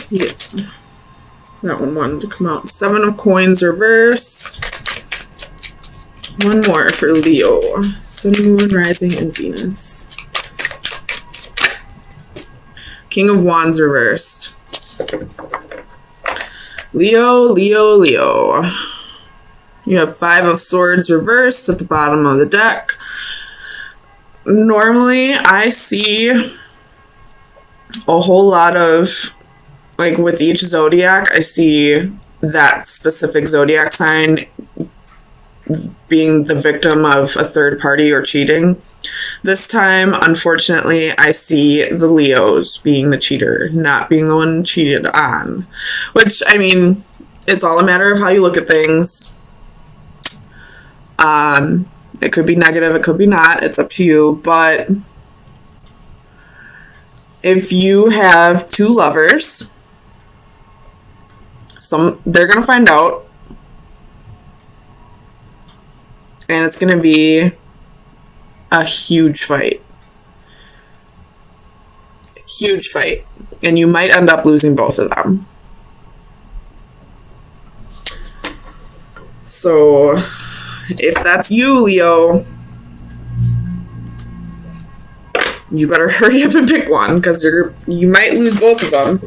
Yeah. That one wanted to come out. 7 of Coins reversed. One more for Leo. Sun, Moon, Rising, and Venus. King of Wands reversed. Leo, Leo, Leo. You have 5 of Swords reversed at the bottom of the deck. Normally, I see a whole lot of, like with each zodiac, I see that specific zodiac sign being the victim of a third party or cheating. This time, unfortunately, I see the Leos being the cheater, not being the one cheated on. Which, I mean, it's all a matter of how you look at things. It could be negative, it could be not. It's up to you. But if you have 2 lovers, they're going to find out. And it's going to be a huge fight. Huge fight. And you might end up losing both of them. So, if that's you, Leo, you better hurry up and pick one, because you might lose both of them.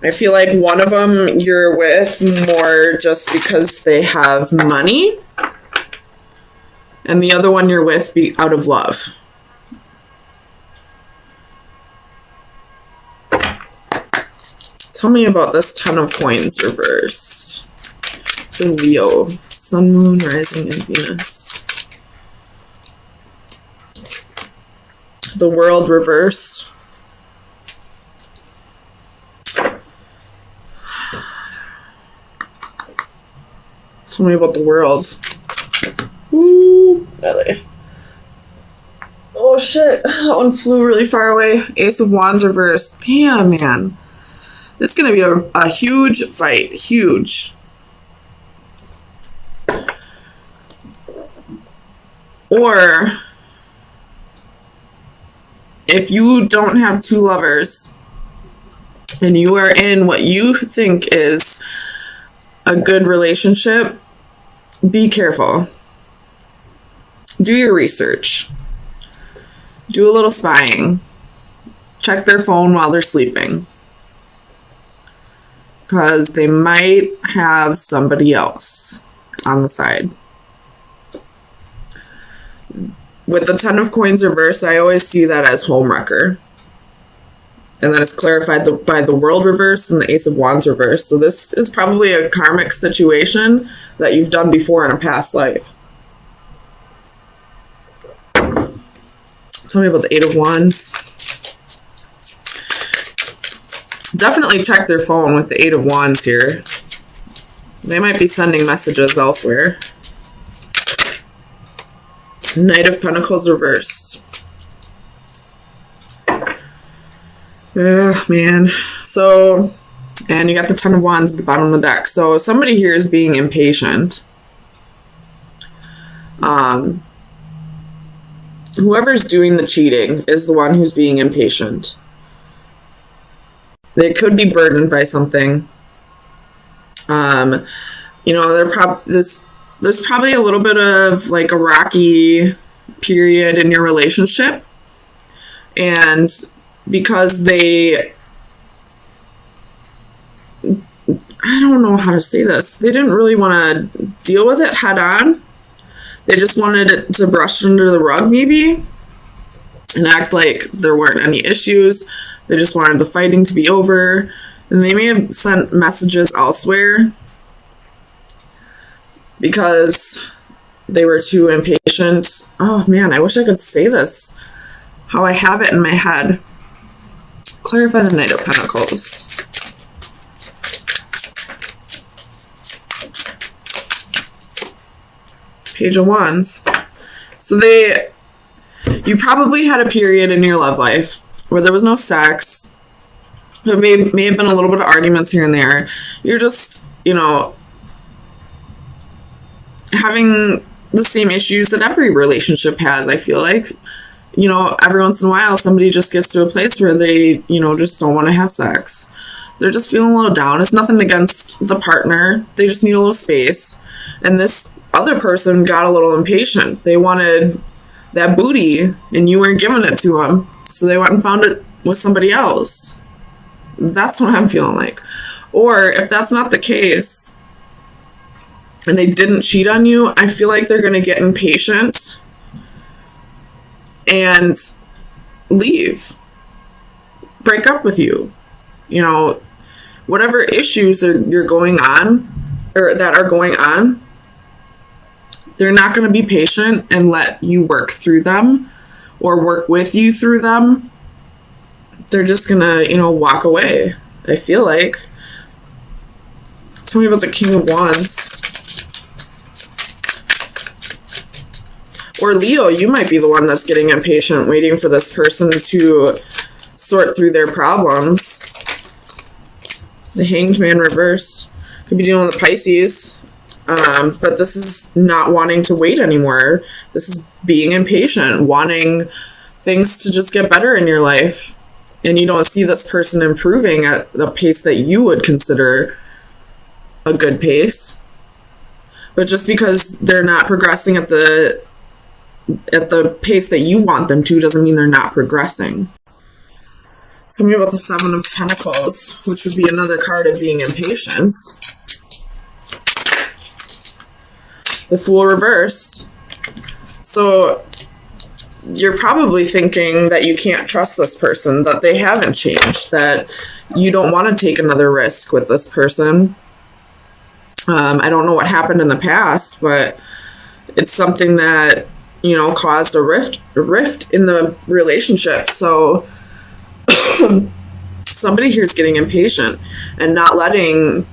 I feel like one of them you're with more just because they have money, and the other one you're with out of love. Tell me about this 10 of Coins reversed. For Leo, Sun, Moon, Rising, and Venus. The World reversed. Tell me about the World. Ooh, really? Oh shit, that one flew really far away. Ace of Wands reversed. Damn, man. It's going to be a huge fight. Huge. Or, if you don't have 2 lovers, and you are in what you think is a good relationship, be careful. Do your research. Do a little spying. Check their phone while they're sleeping. Because they might have somebody else on the side. With the 10 of Coins reversed, I always see that as homewrecker. And then it's clarified by the World reverse and the Ace of Wands reverse. So this is probably a karmic situation that you've done before in a past life. Tell me about the 8 of Wands. Definitely check their phone with the 8 of Wands here. They might be sending messages elsewhere. Knight of Pentacles reversed. Man. So, and you got the 10 of Wands at the bottom of the deck. So somebody here is being impatient. Whoever's doing the cheating is the one who's being impatient. They could be burdened by something. You know, there's probably a little bit of like a rocky period in your relationship. And because I don't know how to say this. They didn't really want to deal with it head on. They just wanted it to brush under the rug maybe and act like there weren't any issues. They just wanted the fighting to be over. And they may have sent messages elsewhere because they were too impatient. Oh man, I wish I could say this how I have it in my head. Clarify the Knight of Pentacles. Page of Wands. So you probably had a period in your love life where there was no sex. There may have been a little bit of arguments here and there. You're just, you know, having the same issues that every relationship has, I feel like. every once in a while somebody just gets to a place where they, just don't want to have sex. They're just feeling a little down. It's nothing against the partner. They just need a little space. And this other person got a little impatient. They wanted that booty and you weren't giving it to them. So they went and found it with somebody else. That's what I'm feeling like. Or if that's not the case and they didn't cheat on you, I feel like they're going to get impatient and leave. Break up with you. Whatever issues you're going on or that are going on, they're not going to be patient and let you work through them or work with you through them. They're just going to, walk away, I feel like. Tell me about the King of Wands. Or Leo, you might be the one that's getting impatient, waiting for this person to sort through their problems. The Hanged Man reversed. Could be dealing with Pisces. But this is not wanting to wait anymore. This is being impatient, wanting things to just get better in your life. And you don't see this person improving at the pace that you would consider a good pace. But just because they're not progressing at the pace that you want them to doesn't mean they're not progressing. Tell me about the Seven of Pentacles, which would be another card of being impatient. The Fool reversed. So you're probably thinking that you can't trust this person, that they haven't changed, that you don't want to take another risk with this person. I don't know what happened in the past, but it's something that, caused a rift in the relationship. So somebody here is getting impatient and not going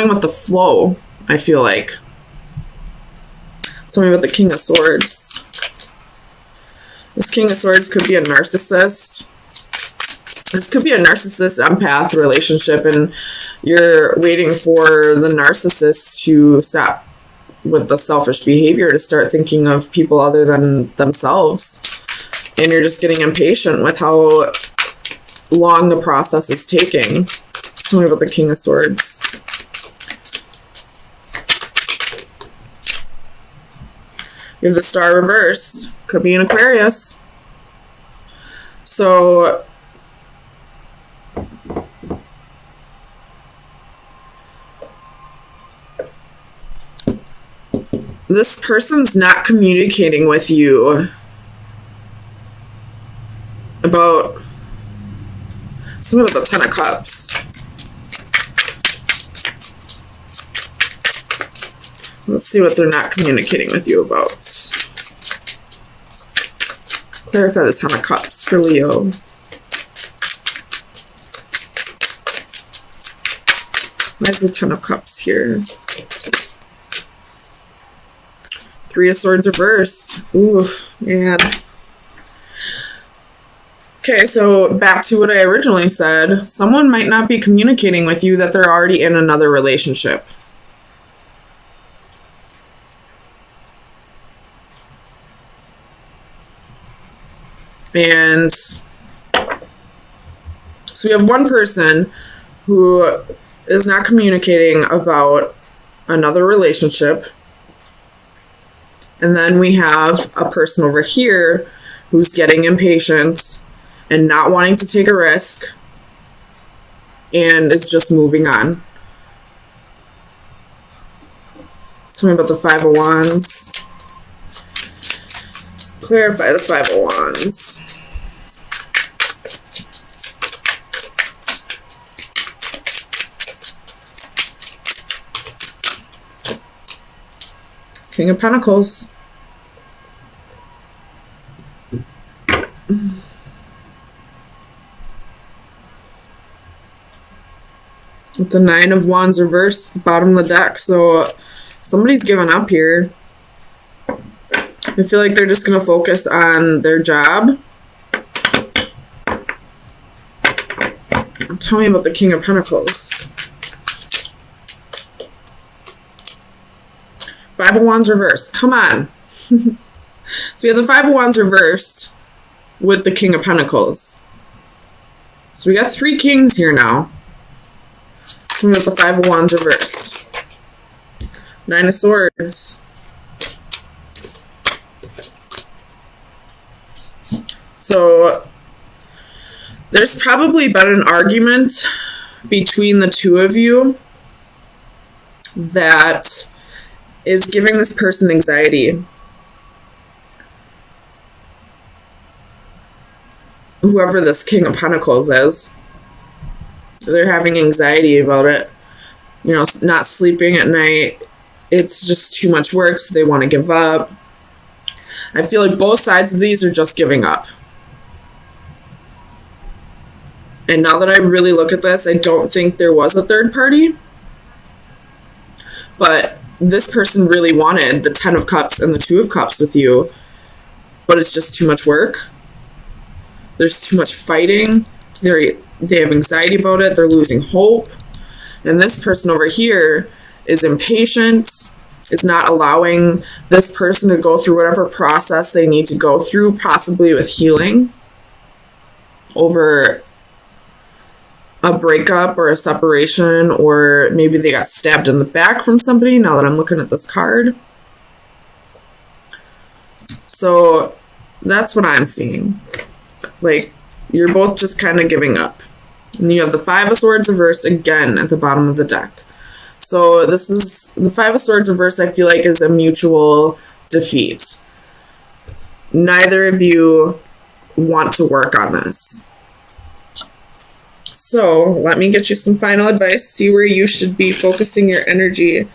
with the flow, I feel like. Tell me about the King of Swords. This King of Swords could be a narcissist. This could be a narcissist empath relationship, and you're waiting for the narcissist to stop with the selfish behavior, to start thinking of people other than themselves. And you're just getting impatient with how long the process is taking. Tell me about the King of Swords. You have the Star reversed. Could be an Aquarius. So this person's not communicating with you about something about the Ten of Cups. Let's see what they're not communicating with you about. Clarify the Ten of Cups for Leo. Where's the Ten of Cups here? Three of Swords reversed. Ooh, man. Okay, so back to what I originally said. Someone might not be communicating with you that they're already in another relationship. And so we have one person who is not communicating about another relationship. And then we have a person over here who's getting impatient and not wanting to take a risk and is just moving on. Tell me about the Five of Wands. Clarify the Five of Wands. King of Pentacles. With the Nine of Wands reversed at the bottom of the deck. So somebody's given up here. I feel like they're just going to focus on their job. Tell me about the King of Pentacles. Five of Wands reversed. Come on. So we have the Five of Wands reversed. with the King of Pentacles. So we got 3 kings here now. So we got the 5 of Wands reversed. 9 of Swords. So there's probably been an argument between the two of you that is giving this person anxiety. Whoever this King of Pentacles is, they're having anxiety about it. You know, not sleeping at night. It's just too much work, so they want to give up. I feel like both sides of these are just giving up. And now that I really look at this, I don't think there was a third party. But this person really wanted the 10 of Cups and the 2 of Cups with you. But it's just too much work. There's too much fighting. They have anxiety about it. They're losing hope. And this person over here is impatient. Is not allowing this person to go through whatever process they need to go through, possibly with healing over a breakup or a separation, or maybe they got stabbed in the back from somebody, now that I'm looking at this card. So that's what I'm seeing. Like, you're both just kind of giving up. And you have the 5 of Swords reversed again at the bottom of the deck. So this is, the 5 of Swords reversed, I feel like, is a mutual defeat. Neither of you want to work on this. So let me get you some final advice. See where you should be focusing your energy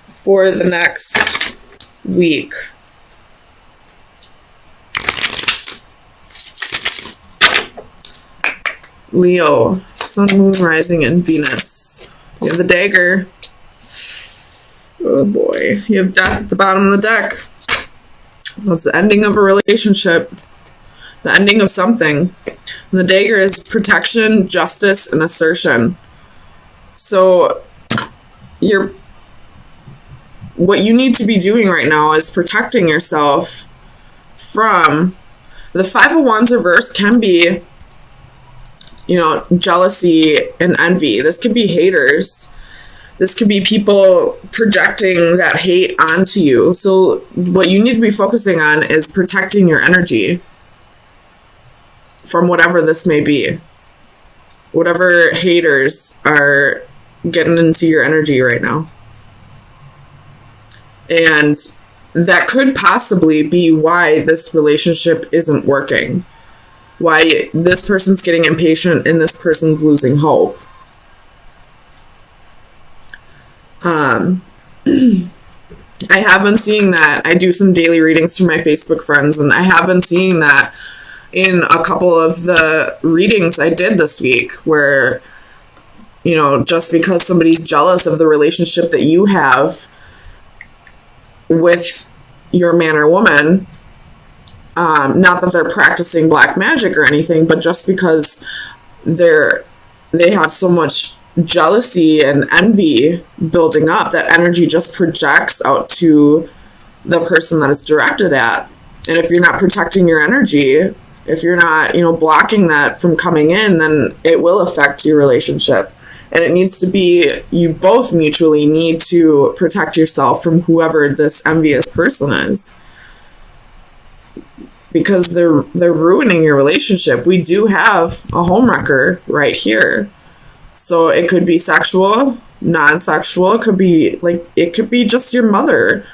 for the next week. Leo, Sun, Moon, Rising, and Venus. You have the Dagger. Oh boy. You have Death at the bottom of the deck. That's the ending of a relationship. The ending of something. And the Dagger is protection, justice, and assertion. So what you need to be doing right now is protecting yourself from the 5 of Wands reverse. Can be, you know, jealousy and envy. This could be haters. This could be people projecting that hate onto you. So what you need to be focusing on is protecting your energy from whatever this may be. Whatever haters are getting into your energy right now. And that could possibly be why this relationship isn't working. Why this person's getting impatient and this person's losing hope. I have been seeing that. I do some daily readings for my Facebook friends, and I have been seeing that in a couple of the readings I did this week, where, you know, just because somebody's jealous of the relationship that you have with your man or woman, not that they're practicing black magic or anything, but just because they have so much jealousy and envy building up, that energy just projects out to the person that it's directed at. And if you're not protecting your energy, if you're not, you know, blocking that from coming in, then it will affect your relationship. And it needs to be, you both mutually need to protect yourself from whoever this envious person is. Because they're ruining your relationship. We do have a homewrecker right here. So it could be sexual, non-sexual. It could be just your mother.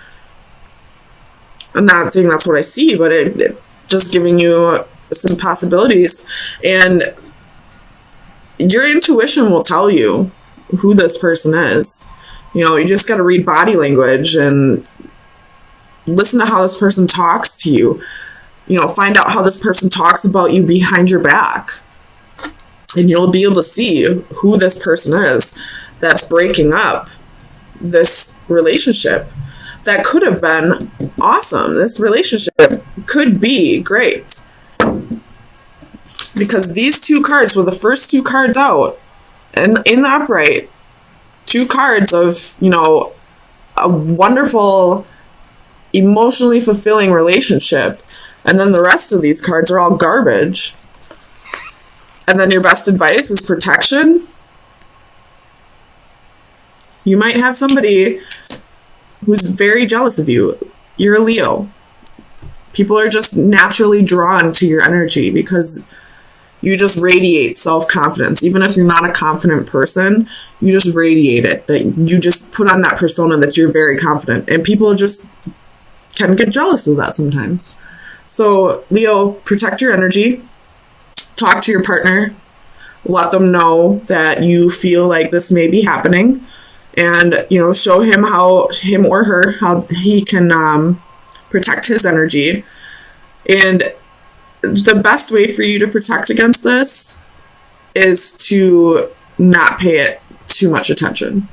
I'm not saying that's what I see, but it just giving you some possibilities. And your intuition will tell you who this person is. You know, you just got to read body language and listen to how this person talks to you. You know, find out how this person talks about you behind your back. And you'll be able to see who this person is that's breaking up this relationship. That could have been awesome. This relationship could be great. Because these 2 cards were the first 2 cards out. And in the upright, 2 cards of, you know, a wonderful, emotionally fulfilling relationship And then the rest of these cards are all garbage. And then your best advice is protection. You might have somebody who's very jealous of you. You're a Leo. People are just naturally drawn to your energy because you just radiate self-confidence. Even if you're not a confident person, you just radiate it. That you just put on that persona that you're very confident. And people just can get jealous of that sometimes. So, Leo, protect your energy. Talk to your partner. Let them know that you feel like this may be happening. And, show him or her, how he can protect his energy. And the best way for you to protect against this is to not pay it too much attention.